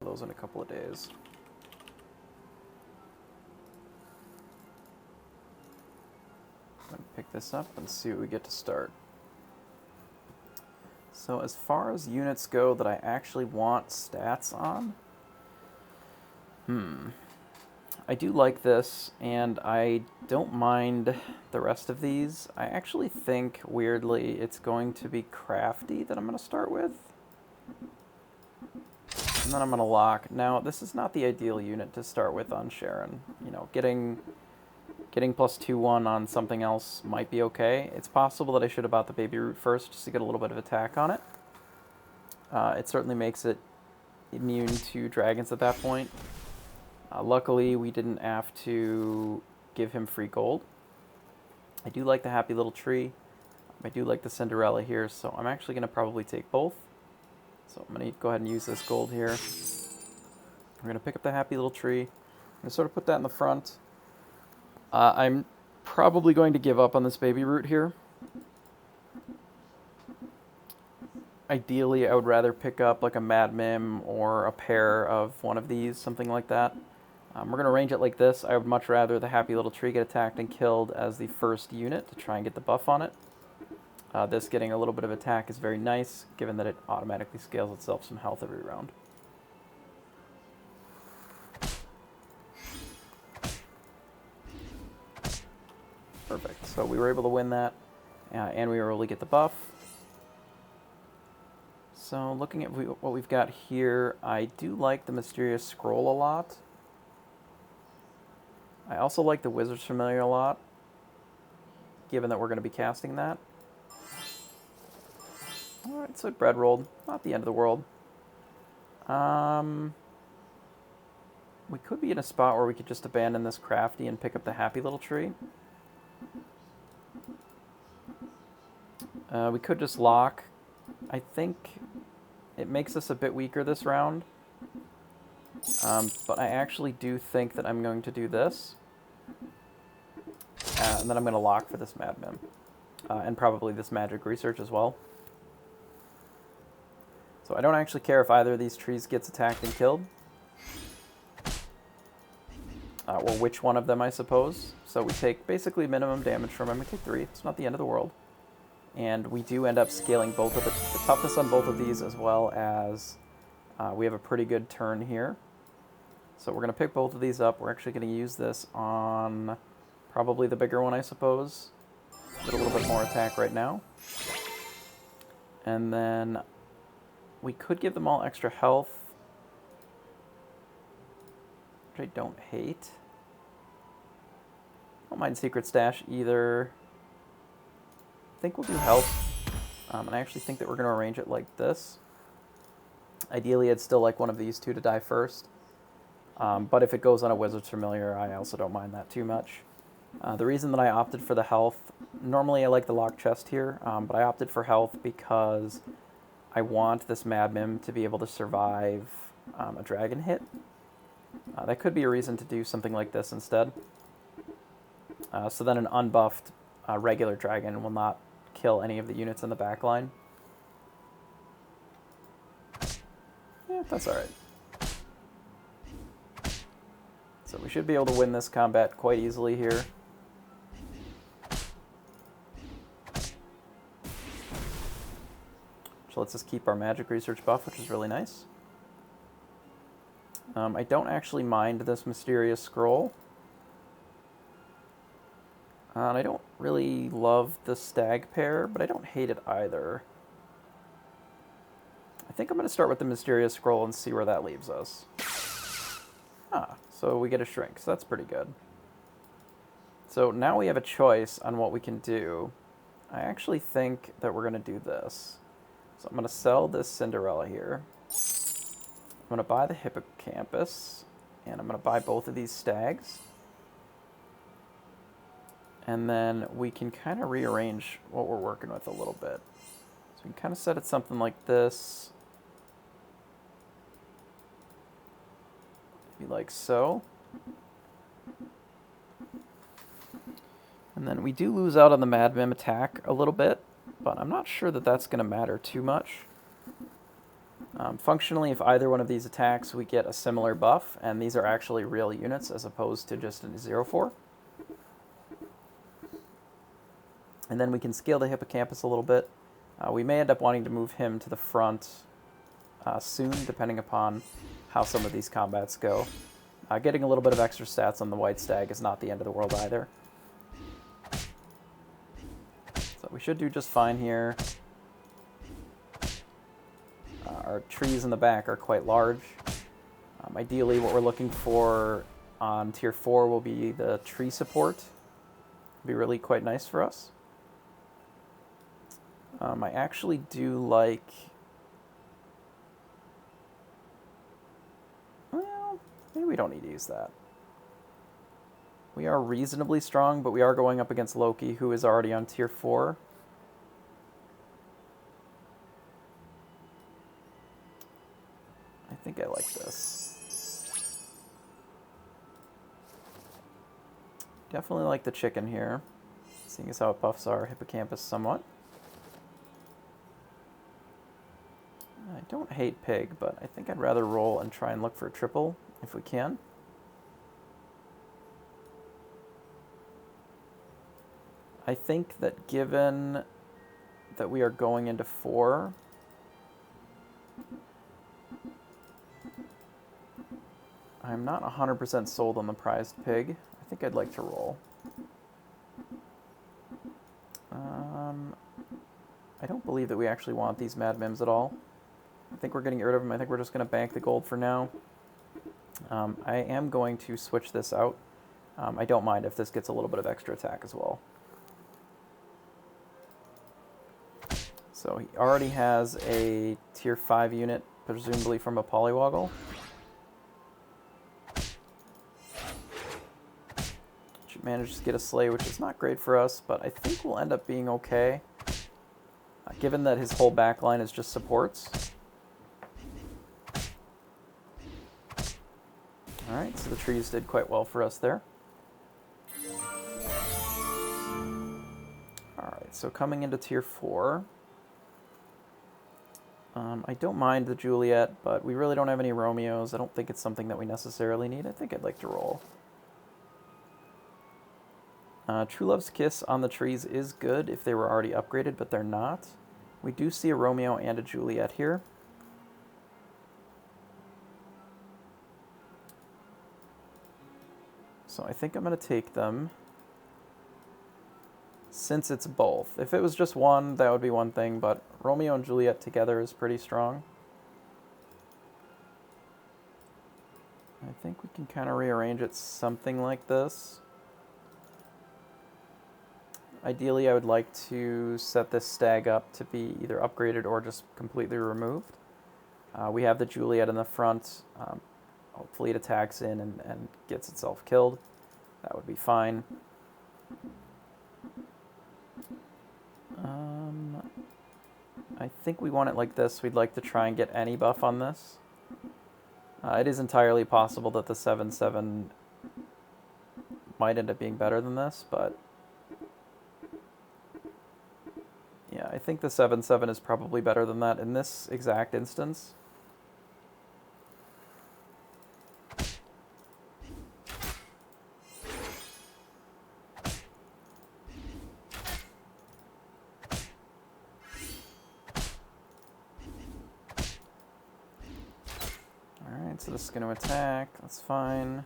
those in a couple of days. I'm going to pick this up and see what we get to start. So as far as units go that I actually want stats on, I do like this, and I don't mind the rest of these. I actually think, weirdly, it's going to be Crafty that I'm going to start with. And then I'm going to lock. Now, this is not the ideal unit to start with on Charon. You know, getting plus 2/1 on something else might be okay. It's possible that I should have bought the Baby Root first just to get a little bit of attack on it. It certainly makes it immune to dragons at that point. Luckily, we didn't have to give him free gold. I do like the Happy Little Tree. I do like the Cinderella here, so I'm actually going to probably take both. So I'm going to go ahead and use this gold here. We're going to pick up the Happy Little Tree. I'm going to sort of put that in the front. I'm probably going to give up on this Baby Root here. Ideally, I would rather pick up like a Mad Mim or a pair of one of these, something like that. We're going to arrange it like this. I would much rather the Happy Little Tree get attacked and killed as the first unit to try and get the buff on it. This getting a little bit of attack is very nice, given that it automatically scales itself some health every round. Perfect. So we were able to win that, and we were able to get the buff. So looking at what we've got here, I do like the Mysterious Scroll a lot. I also like the Wizard's Familiar a lot, given that we're going to be casting that. Alright, so bread rolled. Not the end of the world. We could be in a spot where we could just abandon this Crafty and pick up the Happy Little Tree. We could just lock. I think it makes us a bit weaker this round. But I actually do think that I'm going to do this. And then I'm going to lock for this Mad Mim. And probably this Magic Research as well. So I don't actually care if either of these trees gets attacked and killed. Or which one of them, I suppose. So we take basically minimum damage from him. We take 3. It's not the end of the world. And we do end up scaling both of the toughness on both of these, as well as we have a pretty good turn here. So we're going to pick both of these up. We're actually going to use this on probably the bigger one, I suppose. Get a little bit more attack right now. And then we could give them all extra health, which I don't hate. Don't mind Secret Stash either. I think we'll do health. And I actually think that we're going to arrange it like this. Ideally, I'd still like one of these two to die first. But if it goes on a Wizard's Familiar, I also don't mind that too much. The reason that I opted for the health, normally I like the lock chest here, but I opted for health because I want this Mad Mim to be able to survive a dragon hit. That could be a reason to do something like this instead. So then an unbuffed regular dragon will not kill any of the units in the back line. Yeah, that's alright. So we should be able to win this combat quite easily here. So let's just keep our Magic Research buff, which is really nice. I don't actually mind this Mysterious Scroll. And I don't really love the Stag Pair, but I don't hate it either. I think I'm going to start with the Mysterious Scroll and see where that leaves us. So we get a Shrink, so that's pretty good. So now we have a choice on what we can do. I actually think that we're going to do this. So I'm going to sell this Cinderella here. I'm going to buy the Hippocampus, and I'm going to buy both of these Stags. And then we can kind of rearrange what we're working with a little bit. So we can kind of set it something like this. Maybe like so. And then we do lose out on the Mad Mim attack a little bit, but I'm not sure that that's going to matter too much. Functionally, if either one of these attacks, we get a similar buff, and these are actually real units as opposed to just a 0/4. And then we can scale the hippocampus a little bit. We may end up wanting to move him to the front soon, depending upon how some of these combats go. Getting a little bit of extra stats on the white stag is not the end of the world either. So we should do just fine here. Our trees in the back are quite large. Ideally, what we're looking for on tier 4 will be the tree support. It'll be really quite nice for us. I actually do like... Well, maybe we don't need to use that. We are reasonably strong, but we are going up against Loki, who is already on tier 4. I think I like this. Definitely like the chicken here, seeing as how it buffs our hippocampus somewhat. I don't hate pig, but I think I'd rather roll and try and look for a triple if we can. I think that given that we are going into 4, I'm not 100% sold on the prized pig. I think I'd like to roll. I don't believe that we actually want these mad mims at all. I think we're getting rid of them. I think we're just going to bank the gold for now. I am going to switch this out. I don't mind if this gets a little bit of extra attack as well. So he already has a tier 5 unit, presumably from a Polywoggle. Should manage to get a Slay, which is not great for us, but I think we'll end up being okay. Given that his whole backline is just supports. Alright, so the trees did quite well for us there. Alright, so coming into tier 4. I don't mind the Juliet, but we really don't have any Romeos. I don't think it's something that we necessarily need. I think I'd like to roll. True Love's Kiss on the trees is good if they were already upgraded, but they're not. We do see a Romeo and a Juliet here. So I think I'm going to take them, since it's both. If it was just one, that would be one thing, but Romeo and Juliet together is pretty strong. I think we can kind of rearrange it something like this. Ideally, I would like to set this stag up to be either upgraded or just completely removed. We have the Juliet in the front. Hopefully it attacks in and gets itself killed. That would be fine. I think we want it like this. We'd like to try and get any buff on this. It is entirely possible that the 7/7 might end up being better than this, but yeah, I think the 7/7 is probably better than that in this exact instance. So this is going to attack, that's fine.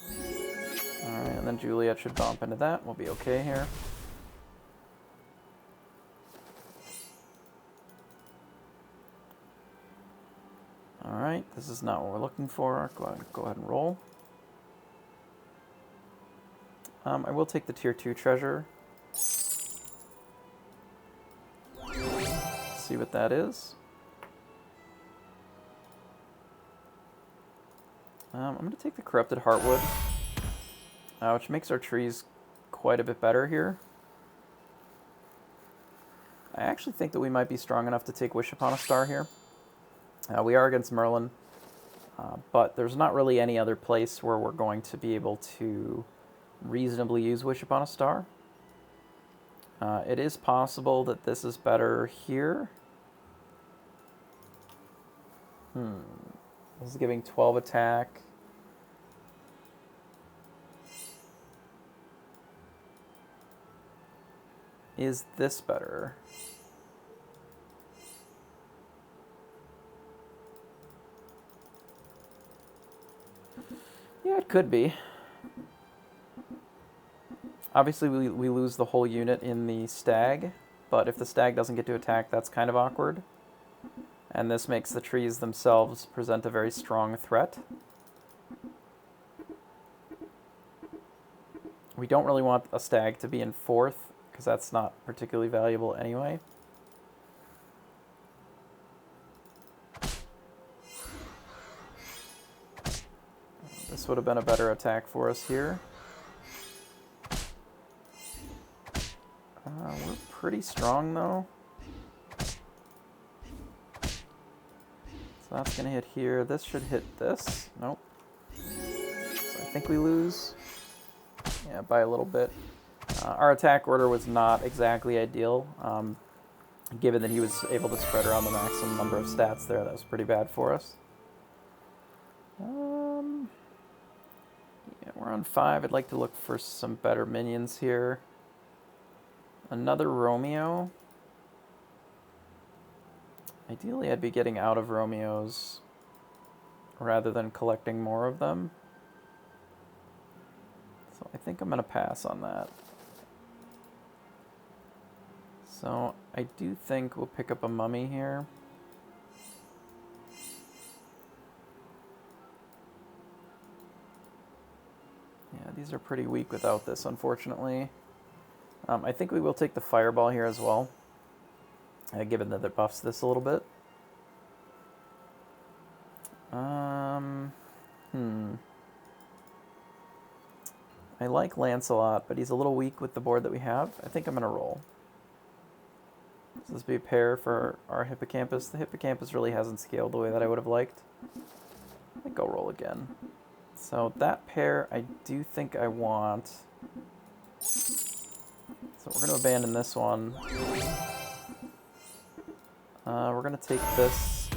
Alright, and then Juliet should bump into that, we'll be okay here. Alright, this is not what we're looking for, go ahead and roll. I will take the tier 2 treasure. See what that is. I'm going to take the Corrupted Heartwood, which makes our trees quite a bit better here. I actually think that we might be strong enough to take Wish Upon a Star here. We are against Merlin, but there's not really any other place where we're going to be able to reasonably use Wish Upon a Star. It is possible that this is better here. This is giving 12 attack. Is this better? Yeah, it could be. Obviously, we lose the whole unit in the stag, but if the stag doesn't get to attack, that's kind of awkward. And this makes the trees themselves present a very strong threat. We don't really want a stag to be in 4th, because that's not particularly valuable anyway. This would have been a better attack for us here. We're pretty strong, though. So that's going to hit here. This should hit this. Nope. So I think we lose. Yeah, by a little bit. Our attack order was not exactly ideal. Given that he was able to spread around the maximum number of stats there, that was pretty bad for us. Yeah, we're on 5. I'd like to look for some better minions here. Another Romeo. Ideally, I'd be getting out of Romeos rather than collecting more of them. So I think I'm going to pass on that. So I do think we'll pick up a mummy here. Yeah, these are pretty weak without this, unfortunately. I think we will take the fireball here as well, given that it buffs this a little bit. I like Lancelot, but he's a little weak with the board that we have. I think I'm going to roll. So this would be a pair for our Hippocampus. The Hippocampus really hasn't scaled the way that I would have liked. I think I'll roll again. So that pair, I do think I want. So we're going to abandon this one. We're going to take this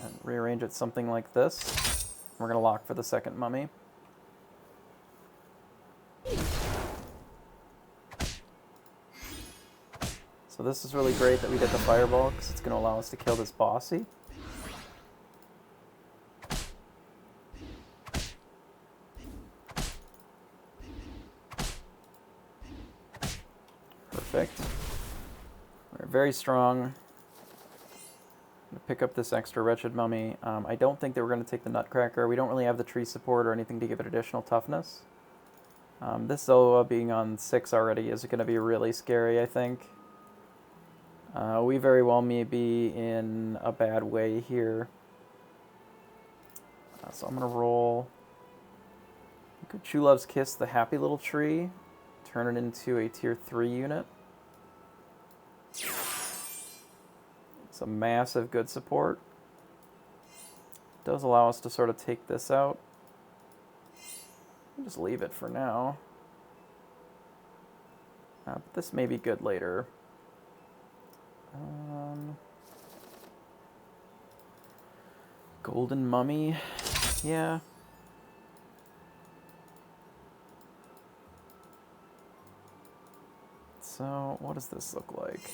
and rearrange it something like this. We're going to lock for the second mummy. So this is really great that we did the fireball, because it's going to allow us to kill this bossy. Perfect. We're very strong. I'm going to pick up this extra Wretched Mummy. I don't think that we're going to take the Nutcracker. We don't really have the tree support or anything to give it additional toughness. This Zoa being on 6 already is going to be really scary, I think. We very well may be in a bad way here. So I'm going to roll. True Love's Kiss, the happy little tree. Turn it into a tier 3 unit. It's a massive good support. It does allow us to sort of take this out. I'll just leave it for now. But this may be good later. Golden Mummy, yeah. So, what does this look like?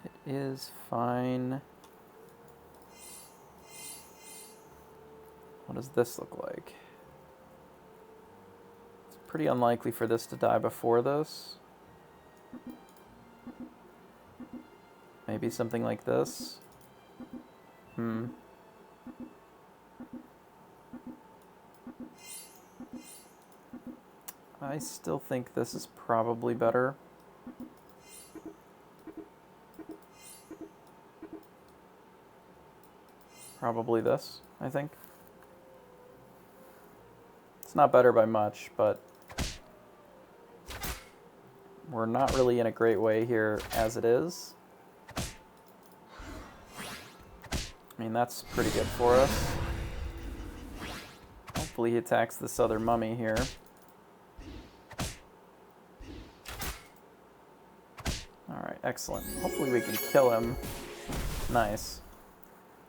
It is fine. What does this look like? It's pretty unlikely for this to die before this. Maybe something like this. I still think this is probably better. Probably this, I think. It's not better by much, but we're not really in a great way here as it is. I mean, that's pretty good for us. Hopefully he attacks this other mummy here. Alright, excellent. Hopefully we can kill him. Nice.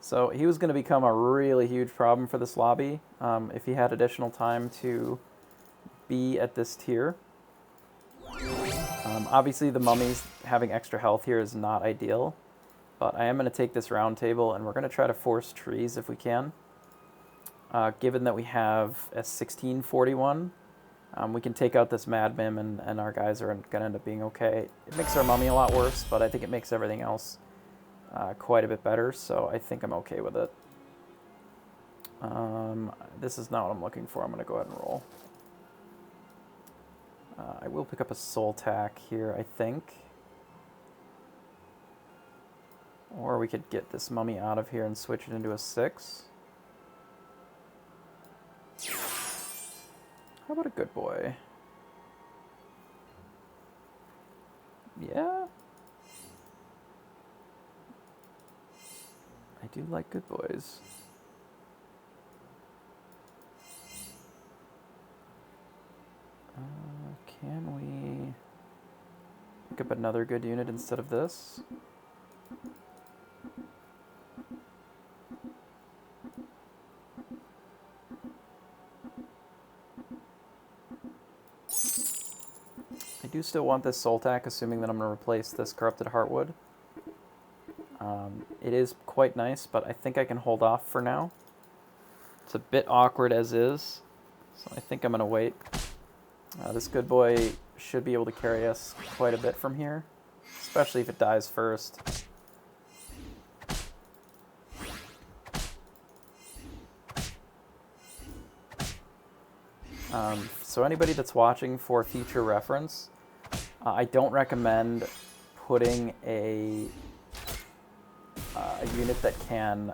So he was going to become a really huge problem for this lobby if he had additional time to be at this tier. Obviously the mummies having extra health here is not ideal, but I am going to take this round table and we're going to try to force trees if we can. Given that we have a 1641, we can take out this Mad Mim and our guys are going to end up being okay. It makes our mummy a lot worse, but I think it makes everything else quite a bit better, so I think I'm okay with it. This is not what I'm looking for. I'm going to go ahead and roll. I will pick up a soul tack here, I think. Or we could get this mummy out of here and switch it into a 6. How about a good boy? Yeah. I do like good boys. Can we pick up another good unit instead of this? I do still want this soul tack, assuming that I'm going to replace this corrupted heartwood. It is quite nice, but I think I can hold off for now. It's a bit awkward as is, so I think I'm going to wait. This good boy should be able to carry us quite a bit from here, especially if it dies first. So anybody that's watching for future reference, I don't recommend putting a unit that can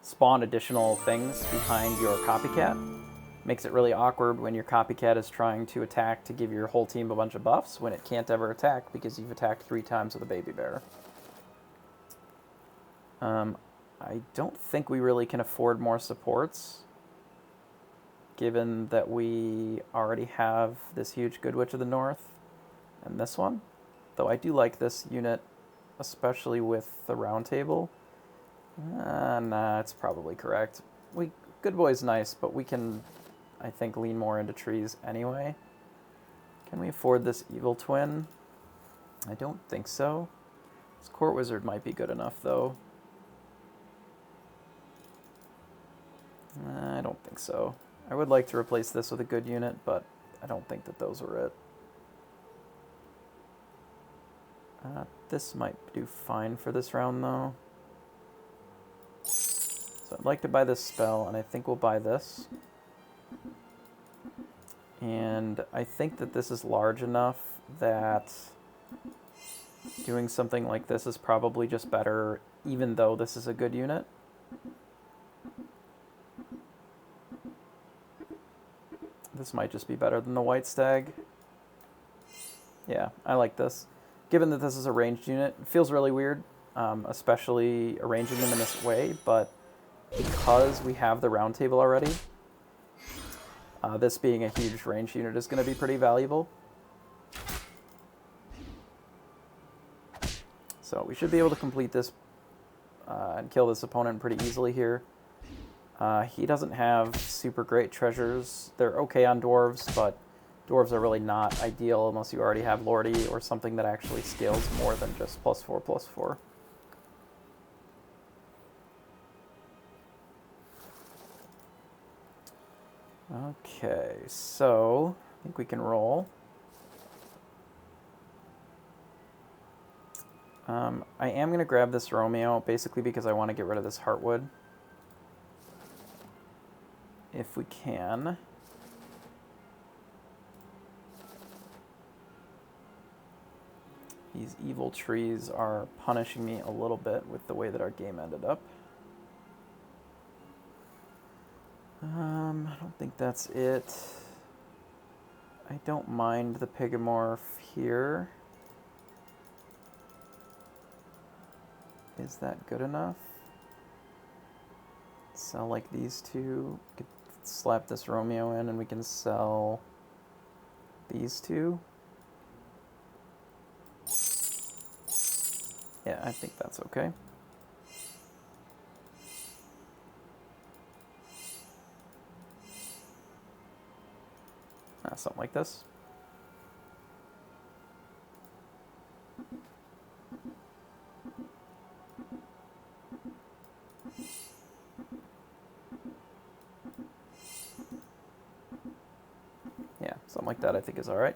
spawn additional things behind your copycat. Makes it really awkward when your copycat is trying to attack to give your whole team a bunch of buffs when it can't ever attack because you've attacked 3 times with a baby bear. I don't think we really can afford more supports, given that we already have this huge Good Witch of the North and this one. Though I do like this unit, especially with the round table. Nah, it's probably correct. Good Boy's nice, but we can, I think, lean more into trees anyway. Can we afford this Evil Twin? I don't think so. This Court Wizard might be good enough, though. I don't think so. I would like to replace this with a good unit, but I don't think that those are it. This might do fine for this round, though. So I'd like to buy this spell, and I think we'll buy this. And I think that this is large enough that doing something like this is probably just better, even though this is a good unit. This might just be better than the White Stag. Yeah, I like this. Given that this is a ranged unit, it feels really weird, especially arranging them in this way, but because we have the round table already, this being a huge ranged unit is going to be pretty valuable. So we should be able to complete this and kill this opponent pretty easily here. He doesn't have super great treasures. They're okay on dwarves, but dwarves are really not ideal unless you already have Lordy or something that actually scales more than just +4/+4. Okay, so I think we can roll. I am going to grab this Romeo, basically because I want to get rid of this Heartwood. If we can. These evil trees are punishing me a little bit with the way that our game ended up. I don't think that's it. I don't mind the Pigomorph here. Is that good enough? Sell like these two. Could slap this Romeo in and we can sell these two. Yeah, I think that's okay. Something like this. Yeah, something like that I think is all right.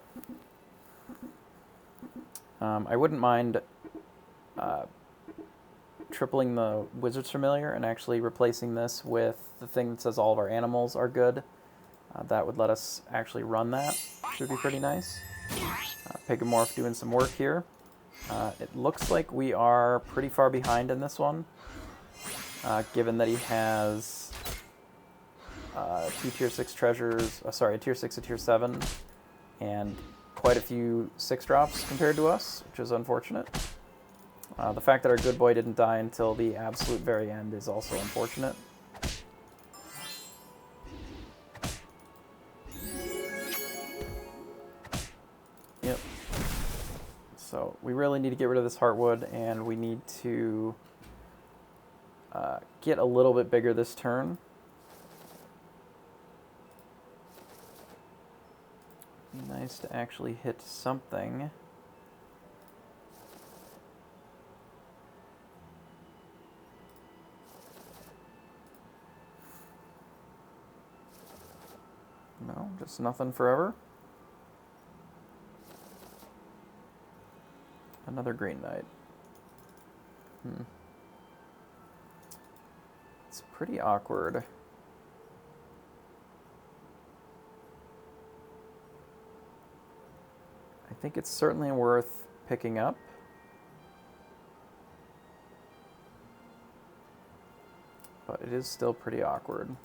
I wouldn't mind tripling the Wizard's Familiar and actually replacing this with the thing that says all of our animals are good. That would let us actually run that, which would be pretty nice. Pigomorph doing some work here. It looks like we are pretty far behind in this one, given that he has two tier 6 treasures, a tier 6, a tier 7, and quite a few 6-drops compared to us, which is unfortunate. The fact that our good boy didn't die until the absolute very end is also unfortunate. Yep. So we really need to get rid of this Heartwood, and we need to get a little bit bigger this turn. Nice to actually hit something. No, just nothing forever. Another Green Knight. It's pretty awkward. I think it's certainly worth picking up. But it is still pretty awkward.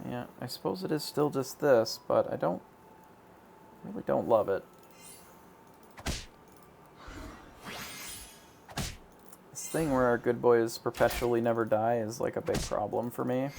Yeah, I suppose it is still just this, but I really don't love it. This thing where our good boys perpetually never die is like a big problem for me.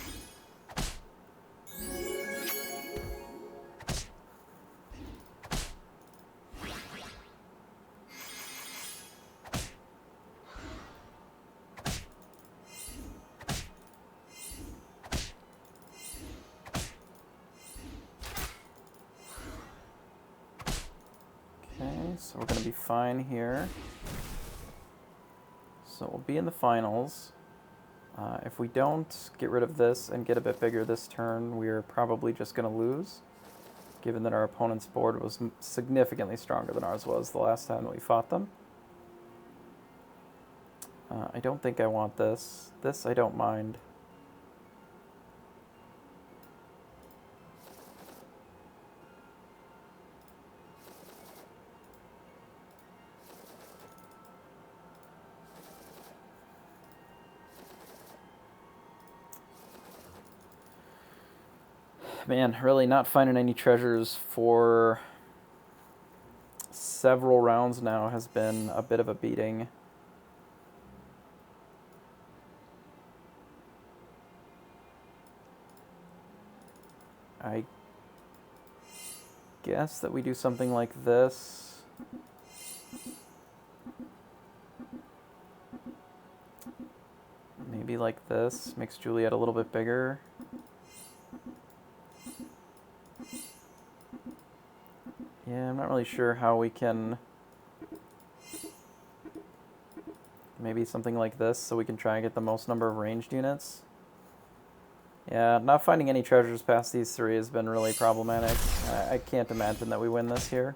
So we're going to be fine here. So we'll be in the finals. If we don't get rid of this and get a bit bigger this turn, we're probably just going to lose, given that our opponent's board was significantly stronger than ours was the last time that we fought them. I don't think I want this. This I don't mind. Man, really not finding any treasures for several rounds now has been a bit of a beating. I guess that we do something like this. Maybe like this, makes Juliet a little bit bigger. Yeah, I'm not really sure how we can... Maybe something like this so we can try and get the most number of ranged units. Yeah, not finding any treasures past these three has been really problematic. I can't imagine that we win this here.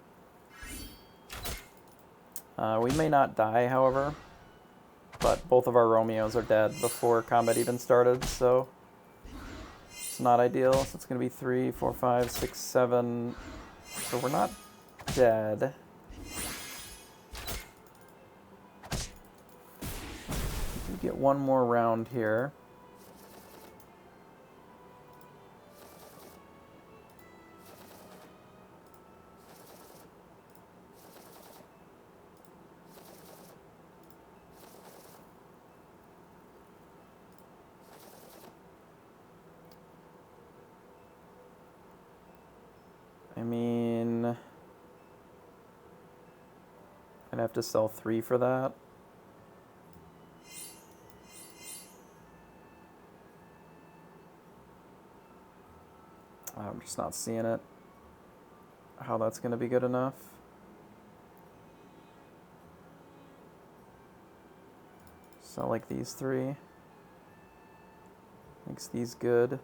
We may not die, however, but both of our Romeos are dead before combat even started, so it's not ideal. So it's going to be 3, 4, 5, 6, 7. So we're not dead. We get one more round here. Gonna have to sell 3 for that. I'm just not seeing it. How that's gonna be good enough. Sell like these 3. Makes these good.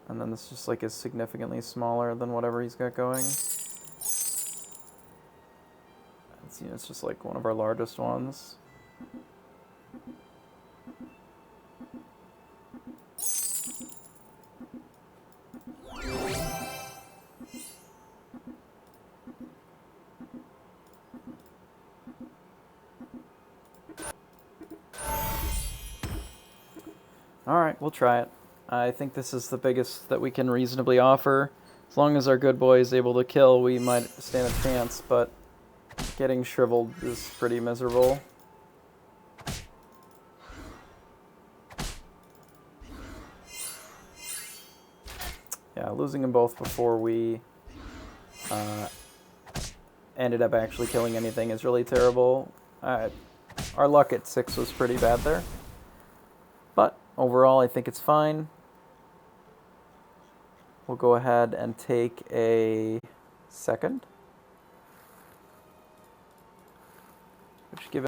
And then this just like is significantly smaller than whatever he's got going. It's just like one of our largest ones. Alright, we'll try it. I think this is the biggest that we can reasonably offer. As long as our good boy is able to kill, we might stand a chance, but getting shriveled is pretty miserable. Yeah, losing them both before we ended up actually killing anything is really terrible. Our luck at 6 was pretty bad there. But overall, I think it's fine. We'll go ahead and take a second. Which give